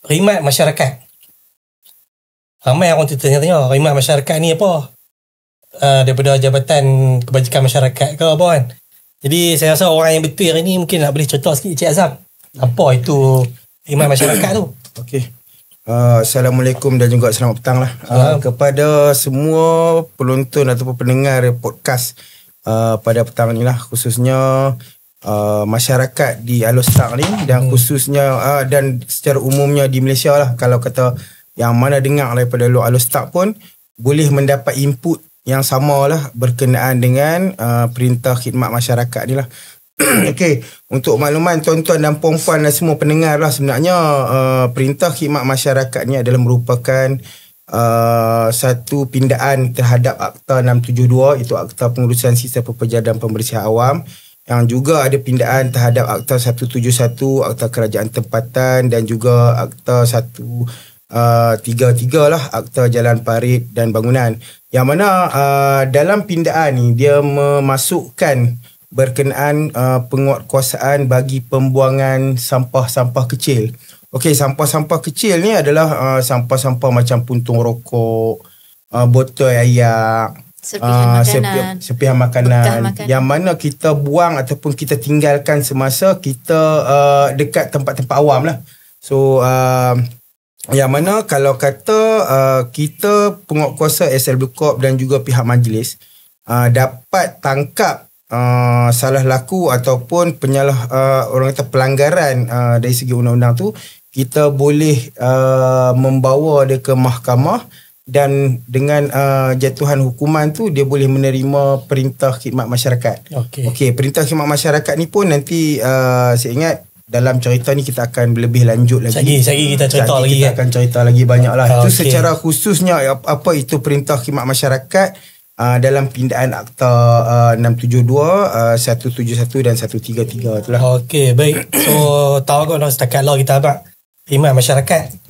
khidmat masyarakat. Ramai orang tanya khidmat masyarakat ni apa? Daripada Jabatan Kebajikan Masyarakat ke apa kan? Jadi saya rasa orang yang betul hari ni mungkin nak boleh cerita sikit Cik Azam. Apa itu khidmat masyarakat tu? Okey. Assalamualaikum dan juga selamat petang lah kepada semua penonton ataupun pendengar podcast pada petang ni lah, khususnya masyarakat di Alor Setak ni dan khususnya dan secara umumnya di Malaysia lah. Kalau kata yang mana dengar daripada Alor Setak pun boleh mendapat input yang sama lah berkenaan dengan perintah khidmat masyarakat ni lah. Okey, untuk makluman tuan-tuan dan puan-puan dan semua pendengar lah, sebenarnya perintah khidmat masyarakat ni adalah merupakan satu pindaan terhadap Akta 672, itu Akta Pengurusan Sistem Pekerjaan dan Pembersihan Awam, yang juga ada pindaan terhadap Akta 171, Akta Kerajaan Tempatan, dan juga Akta 133 lah, Akta Jalan Parit dan Bangunan, yang mana dalam pindaan ni dia memasukkan berkenaan penguatkuasaan bagi pembuangan sampah-sampah kecil. Okey, sampah-sampah kecil ni adalah sampah-sampah macam puntung rokok, botol air, sepihan makanan yang mana kita buang ataupun kita tinggalkan semasa kita dekat tempat-tempat awam lah. So yang mana kalau kata kita penguatkuasa SLB Corp dan juga pihak majlis dapat tangkap salah laku ataupun orang kata pelanggaran dari segi undang-undang tu, kita boleh membawa dia ke mahkamah dan dengan jatuhan hukuman tu dia boleh menerima perintah khidmat masyarakat. Okey, perintah khidmat masyarakat ni pun nanti saya ingat dalam cerita ni kita akan lebih lanjut lagi. Sehari kita cerita lagi. Kita akan cerita lagi banyak lah. Itu secara khususnya apa itu perintah khidmat masyarakat dalam pindaan Akta 672, 171 dan 133 itulah. Okey, baik. So tahu kau dah setakat lah kita abang khidmat masyarakat.